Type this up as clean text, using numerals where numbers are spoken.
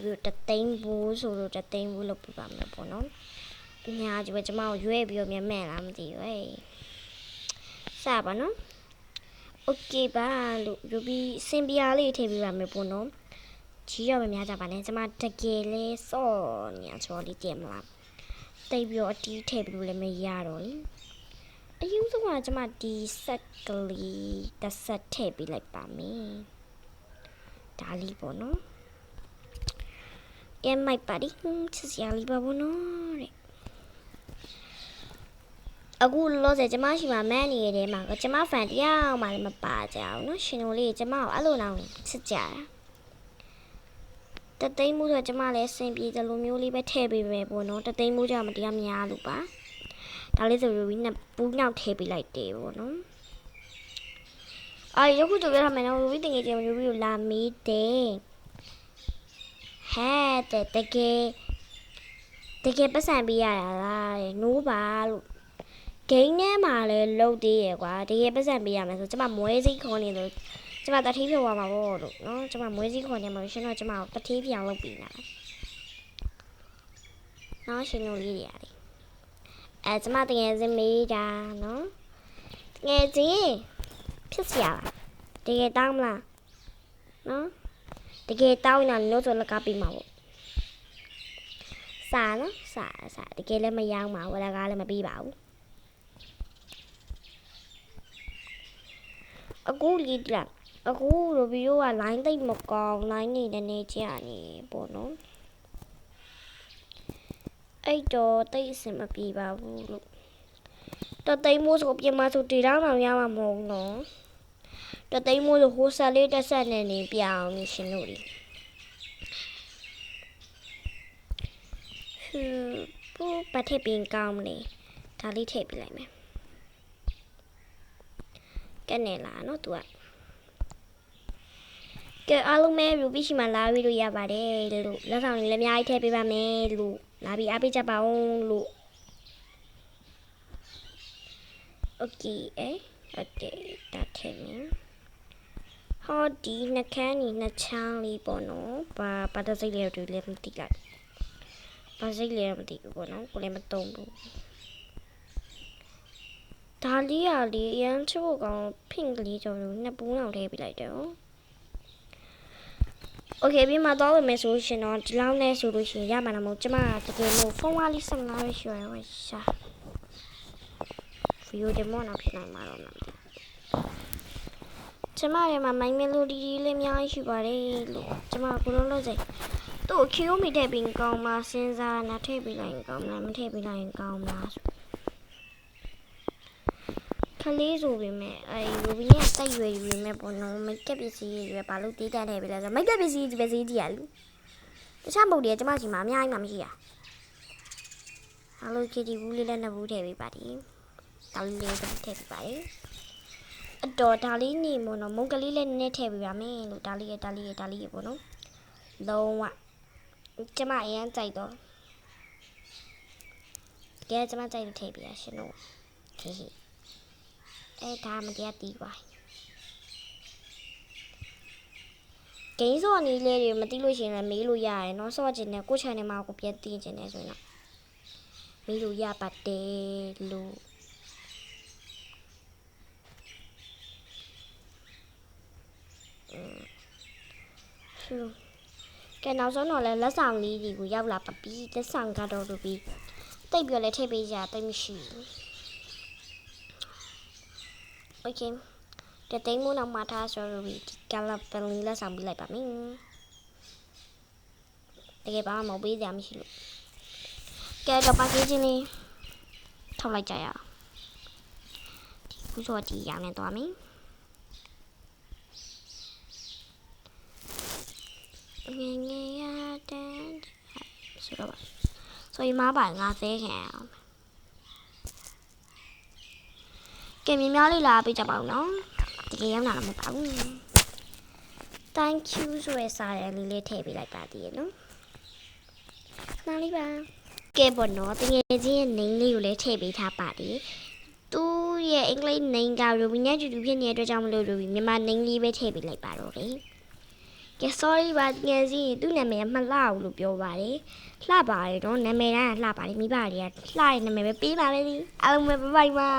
ပြီးတော့သိန်းဘူးဆိုလို့သိန်းဘူးလုပ်ပြပါမယ်ပေါ့နော်အများကြီးပဲကျမကိုရွေးပြီးတော့မြန်လားမသိဘူးဟဲ့စပါနော်โอเคပါလို့ယူပြီးစင်ပြားလေးထည့်ပေးပါမယ်ပေါ့နော်ကြီးတော့မများကြပါနဲ့ကျမတကယ်လဲစော့ညာချောလေးတင်မလားတိတ်ပြီးတော့အတီးထည့်ပြီးလို့လည်းမရတော့လေအယူဆုံးကကျမဒီဆက်ကလေးတစ်ဆက်ထည့်ပေးလိုက်ပါမယ်ဒါလေးပေါ့နော်အဲမိုက်ပါဒီချစ်စရာလေးပါပေါ့နော်တဲ့အခုလောဆယ်ကျမရှိမှမန်းနေရတယ်မှာကျမဖန်တယောက်မှလည်းမပါကြအောင်နော်ရှင်တို့လေးကျမကိုအဲ့လိုတော့ချစ်ကြတာတသိန်းမှုဆိုကျမလည်းစင်ပြေတယ်လိုမျိုးလေးပဲထည့်ပေးမယ်ပေါ့နော်တသိန်းမှုကြောင့်မတရားများလို့ပါဒါလေးဆိုပြီးနှစ်ပူးနောက်ထည့်ပေးလိုက်တယ်ပေါ့နော်အာရုပ်ခုတို့ပြထားမယ်နော်ရူဘီတင်ငယ်ချင်းရူဘီကိုလာမေးတယ်ဟဲ့တကယ်ပတ်စံပေးရတာလားနိုးပါလို့ဂိမ်းထဲမှာလည်းလုတ်သေးရယ်ကွာတကယ်ပတ်စံပေးရမယ်ဆိုကျမမွေးစိခေါ်နေလို့ကျမတတိဖြောသွားမှာပေါ့လို့နော်ကျမမွေးစိခေါ်နေမှာရှင်တော့ကျမကိုတတိပြောင်လုပ်ပြီးနာနော်ရှင်တို့လေးတွေရတယ်ကျမတကယ်စင်မေးတာနော်တကယ်ချင်းဖြစ်စရာတကယ်တောင်းမလားနော်တကယ်တောင်းရင်လည်းဆိုလကပြီးမှာပေါ့စာနော်စာတကယ်လည်းမရောင်းပါဘူးလကားလည်းမပြီးပါဘူးအခုလီလာအခုလိုဗီဒီယိုက line တိတ်မကောင်း line နေကြနေပေါ့နော်အဲ့တော့တိတ်အဆင်မပြေပါဘူးလို့တသိန်းမိုးဆိုပြင်မဆိုတေတောင်းအောင်ရမှာမဟုတ်နော်တသိန်းမိုးဆိုဟိုဆက်လေးတက်ဆက်နေပြောင်းနေရှင်တို့လေပူပတ်ထည့်ပင်ကောင်းမလဲဒါလေးထည့်ပြလိုက်မယ်ကဲနေလားနော်သူကအားလုံးပဲရူဘီရှိမှလာပြီးလို့ရပါတယ်လို့လက်ဆောင်လေးလည်းအများကြီးထည့်ပေးပါမယ်လို့လာပြီးအားပေးကြပါဦးလို့โอเคဒါထည့်မယ်ဟောဒီနှကန်းนี่နှစ်ချမ်းလေးပေါ့နော်ဘာတစိတ်လေးတွေလည်းမသိလိုက်ဘာစိတ်လေးမသိဘူးပေါ့နော်ကိုလည်းမတုံးဘူးဒါလေးရလေးရမ်းချို့ကောင်ဖင့်ကလေးကြော်လို့နှစ်ပူးအောင်ထည့်ပေးလိုက်တယ်โอเคပြီးမှတော့မယ်ဆိုရှင်တော့ဒီလောက်နဲ့ဆိုလို့ရှိရင်ရမှာမဟုတ်ကျမတကယ်လို့ဖုန်းဝါးလေး15ပဲရှိရယ်ရှာဗီဒီယိုဒမိုနာဖြစ်နိုင်မှာတော့မသိကျမရဲ့မှာမိုင်းမီလိုဒီလေးအများကြီးရှိပါတယ်လို့ကျမဘလုံးလို့စိသူ့ခီယိုမီထည့်ပြီးကောင်းလားစဉ်းစားနာထည့်ပြီးလိုက်ကောင်းလားမထည့်ပြီးလိုက်ကောင်းလားခလေးဆိုပေမဲ့ရူဘီနဲ့တိုက်ရွယ်ယူပေမဲ့ပေါ့နော်မိတ်ကပ်ပစ္စည်းတွေဘာလို့တေးတတ်နေပြီလဲဆိုမိတ်ကပ်ပစ္စည်းပဲစီးကြည့်ရလူတခြားမဟုတ်တယ်ကျမရှိမှာအများကြီးမှမရှိရအားလုံးချီတီဘူးလေးလည်းနှစ်ဘူးထည့်ပေးပါတယ်ဒါလေးလေးထည့်ပေးပါတယ်အတော်ဒါလေးနေမို့နော်မုံကလေးလည်းနည်းနည်းထည့်ပေးပါမယ်လို့ဒါလေးပေါ့နော်လုံးဝကျမအရင်ကြိုက်တော့ကဲကျမကြိုက်လို့ထည့်ပေးရရှင်တို့ဟေးဒါမတရားတီးပါဂိမ်းစော်နီးလေးတွေမသိလို့ရှိရင်လည်းမေးလို့ရတယ်เนาะစော့ချင်တယ်ကို channel မှာကိုပြန်သိချင်တယ်ဆိုရင်တော့မေးလို့ရပါတယ်လို့ကဲနောက်ဆုံးတော့လဲလက်ဆောင်လေးတွေကိုရောက်လာပါပြီလက်ဆောင်ကတော့လို့ပြီးတိတ်ပြီးလဲထည့်ပေးကြတိတ်မရှိဘူးโอเคတသိန်းမိုးနောက်မှာထားဆိုလို့ဒီကလာပန်လေးလက်ဆောင်ပေးလိုက်ပါမယ်တကယ်ပါမပေးကြမရှိလို့ကဲတော့ပါကေးချင်းလေးထောက်လိုက်ကြရအောင်ဒီခုဆိုဒီရောင်းနေသွားမယ်ငယ်ငယ်ရတဲ့ဆိုတော့ဆိုရင်မပါ50ခံအောင်ကဲမြင်များလေးလာပေးကြပါဦးနော်တကယ်ရောက်လာတော့မပါဘူး thank you ဆိုရစာရလေးလေးထည့်ပေးလိုက်ပါသေးရနော်နားလေးပါကဲပေါ့နော်တကယ်ချင်းရဲ့ name လေးကိုလည်းထည့်ပေးထားပါတယ်သူရဲ့အင်္ဂလိပ် name က Ruby နဲ့ YouTube ဖြစ်နေတဲ့အတွက်ကြောင့်မလို့ Ruby မြန်မာ name လေးပဲထည့်ပေးလိုက်ပါတော့လေ ကဲ sorry ပါငယ်စီသူ့နာမည်ကမလှဘူးလို့ပြောပါတယ်လှပါတယ်နော်နာမည်တိုင်းကလှပါတယ်မိဘတွေကလှတဲ့နာမည်ပဲပေးပါမယ်ဒီအားလုံးပဲဘိုင်ပါ